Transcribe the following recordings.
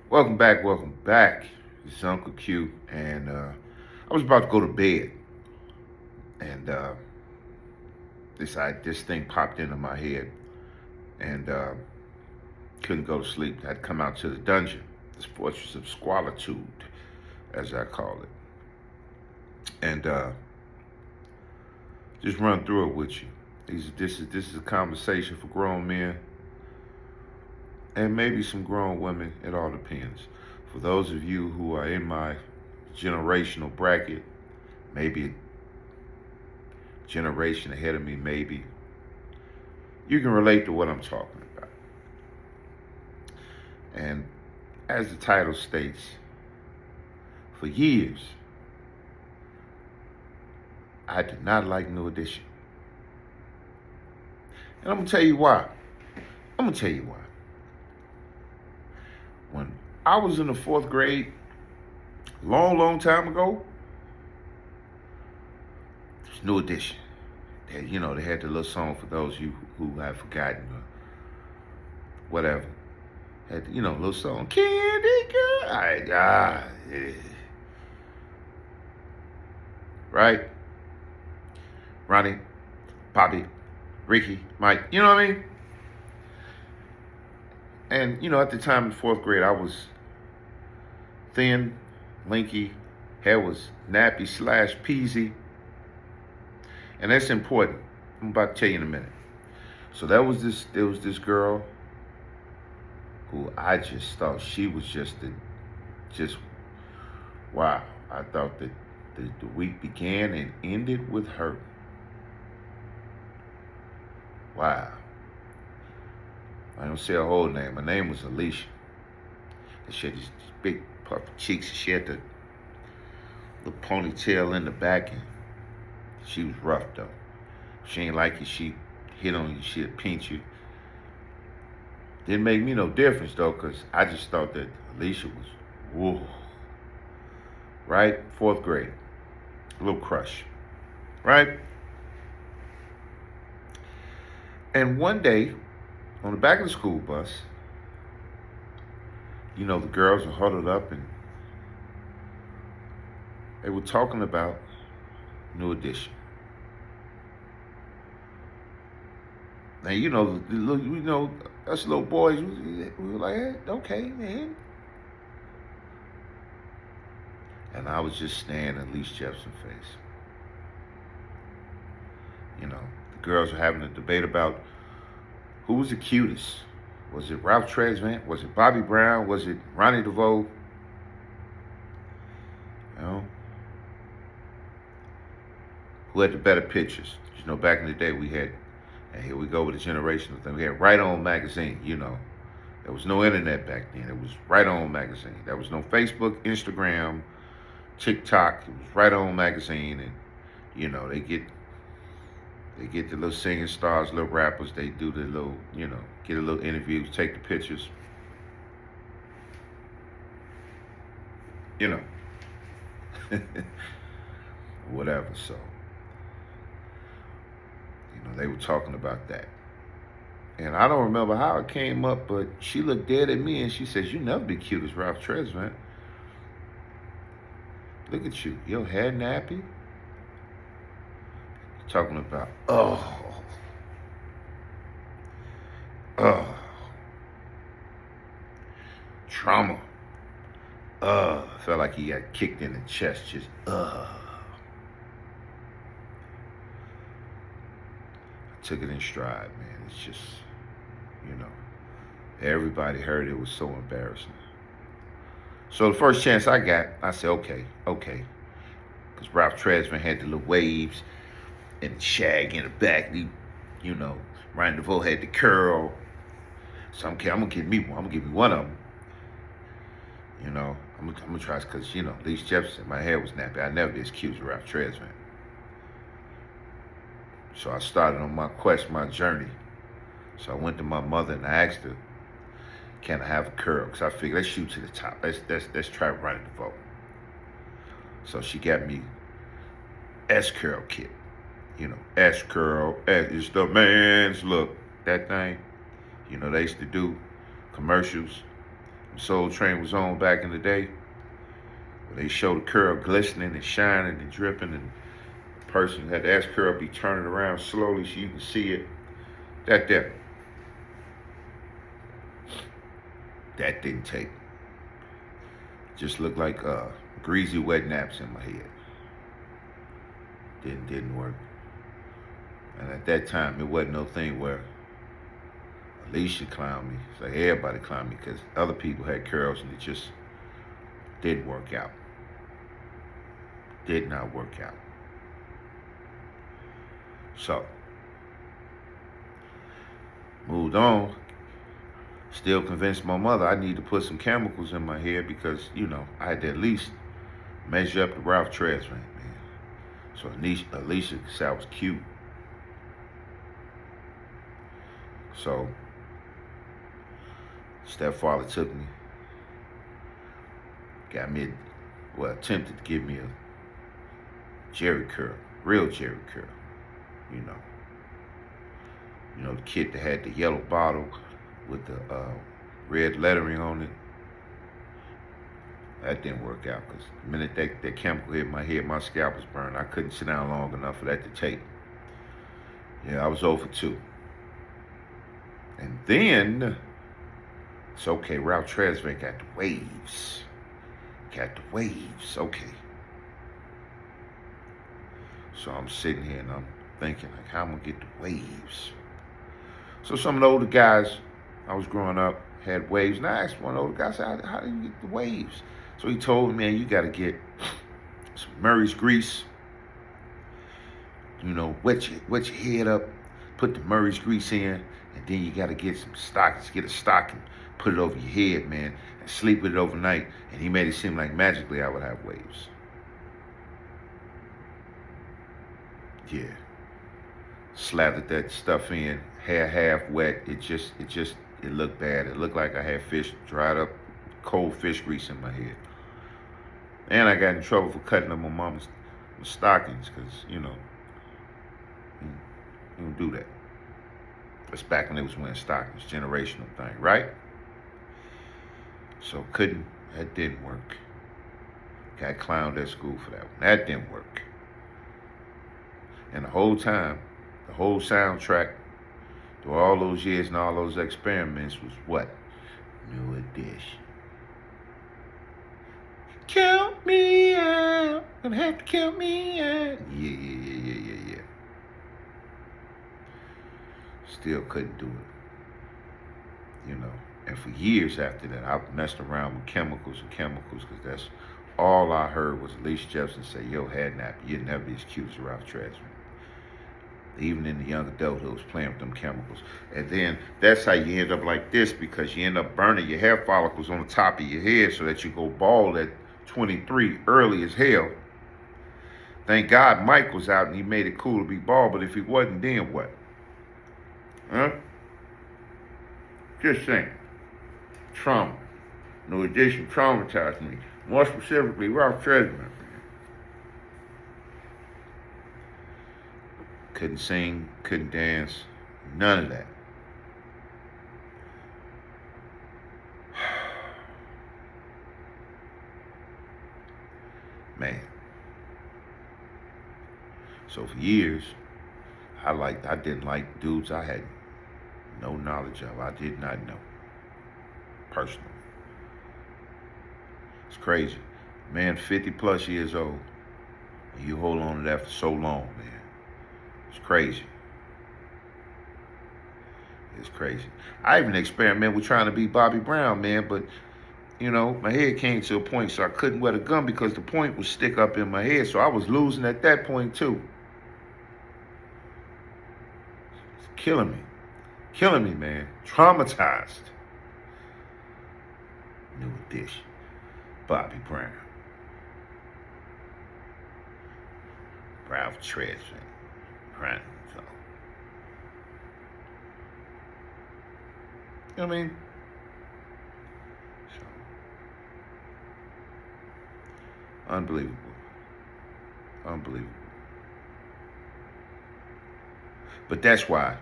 Welcome back, welcome back. This is Uncle Q, and I was about to go to bed, and this thing popped into my head, and couldn't go to sleep. I'd come out to the dungeon, this fortress of squalitude, as I call it, and just run through it with you. This is a conversation for grown men and maybe some grown women. It all depends. For those of you who are in my generational bracket, maybe a generation ahead of me, maybe you can relate to what I'm talking about. And as the title states, for years, I did not like New Edition. And I'm going to tell you why. I'm going to tell you why. When I was in the fourth grade, long time ago, it was New Edition. They had the little song for those of you who have forgotten or whatever. Had little song, Candy Girl. Yeah. Right? Ronnie, Poppy, Ricky, Mike. You know what I mean? And at the time in fourth grade, I was thin, lanky, hair was nappy / peasy, and that's important. I'm about to tell you in a minute. So there was this girl who I just thought she was just wow. I thought that the week began and ended with her. Wow. I don't say her whole name. Her name was Alicia. And she had these big puffy cheeks. She had the ponytail in the back, and she was rough though. She ain't like you. She hit on you. She'd pinch you. Didn't make me no difference though, cause I just thought that Alicia was whoa. Right? Fourth grade. A little crush. Right? And one day, on the back of the school bus, the girls were huddled up and they were talking about New Edition. Now, us little boys, we were like, hey, okay, man. And I was just staring at Lee Jepson's face. The girls were having a debate about who was the cutest. Was it Ralph Tresvant? Was it Bobby Brown? Was it Ronnie DeVoe? Who had the better pictures? Back in the day we had, and here we go with the generational thing. We had Right On magazine. There was no internet back then. It was Right On magazine. There was no Facebook, Instagram, TikTok. It was Right On magazine, and they get the little singing stars, little rappers. They do the little, get a little interviews, take the pictures. Whatever. So, they were talking about that. And I don't remember how it came up, but she looked dead at me and she says, "You never be cute as Ralph Tresvant. Look at you. Your hair nappy." Talking about, trauma. Felt like he got kicked in the chest. Just, I took it in stride, man. It's just, everybody heard it. It was so embarrassing. So the first chance I got, I said, okay. Because Ralph Tresvant had the little waves and the shag in the back. Ryan DeVoe had the curl. So I'm gonna give me one. I'm gonna give me one of them. I'm gonna try because Lee Jefferson, my hair was nappy. I'd never be as cute as Ralph Tresvant. So I started on my quest, my journey. So I went to my mother and I asked her, "Can I have a curl?" Because I figured, let's shoot to the top. Let's try Ryan DeVoe. So she got me S curl kit. S curl, is the man's look. That thing, they used to do commercials Soul Train was on back in the day, where they showed the curl glistening and shining and dripping, and the person had the S curl be turning around slowly so you can see it. That there. That didn't take. Just looked like greasy wet naps in my head. Didn't work. And at that time, it wasn't no thing where Alicia clowned me. It's like everybody clowned me because other people had curls and it just didn't work out. Did not work out. So, moved on. Still convinced my mother I need to put some chemicals in my hair because, I had to at least measure up to Ralph Tresvant, man. So Alicia said I was cute. So, stepfather took me, attempted to give me a Jerry curl, real Jerry curl, you know. The kit that had the yellow bottle with the red lettering on it. That didn't work out because the minute that chemical hit my head, my scalp was burned. I couldn't sit down long enough for that to take. Yeah, I was over 2. And then, it's okay, Ralph Tresvant got the waves. Okay. So I'm sitting here and I'm thinking, like, how I'm going to get the waves? So some of the older guys, I was growing up, had waves. And I asked one of the older guys, how do you get the waves? So he told me, man, you got to get some Murray's grease. Wet your head up, put the Murray's grease in, and then you got to get some stockings. Get a stocking, put it over your head, man, and sleep with it overnight. And he made it seem like magically I would have waves. Yeah. Slathered that stuff in, hair half wet. It looked bad. It looked like I had dried up cold fish grease in my head. And I got in trouble for cutting up my mama's stockings because, you don't do that. That's back when they was wearing stockings, generational thing, right? So that didn't work. Got clowned at school for that one. That didn't work. And the whole time, the whole soundtrack, through all those years and all those experiments was what? Mew Edition. Count me out. Gonna have to count me out. Yeah. Still couldn't do it. And for years after that, I messed around with chemicals because that's all I heard was Alicia Jefferson say, yo, head nap, you'd never be as cute as Ralph Tresvant. Even in the young adulthood, was playing with them chemicals. And then that's how you end up like this because you end up burning your hair follicles on the top of your head so that you go bald at 23 early as hell. Thank God Mike was out and he made it cool to be bald, but if he wasn't, then what? Huh? Just saying. Trauma. Mew Edition traumatized me. More specifically, Ralph Tresvant. Couldn't sing, couldn't dance, none of that. Man. So for years, I didn't like dudes I had no knowledge of. I did not know. Personally. It's crazy. Man, 50 plus years old. And you hold on to that for so long, man. It's crazy. It's crazy. I even experimented with trying to be Bobby Brown, man, but my head came to a point so I couldn't wear the gum because the point would stick up in my head. So I was losing at that point too. It's killing me. Killing me, man. Traumatized. Mew Edition. Bobby Brown. Ralph Tresvant. Right. So. You know what I mean? So. Unbelievable. But that's why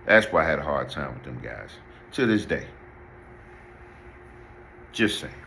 I had a hard time with them guys. To this day. Just saying.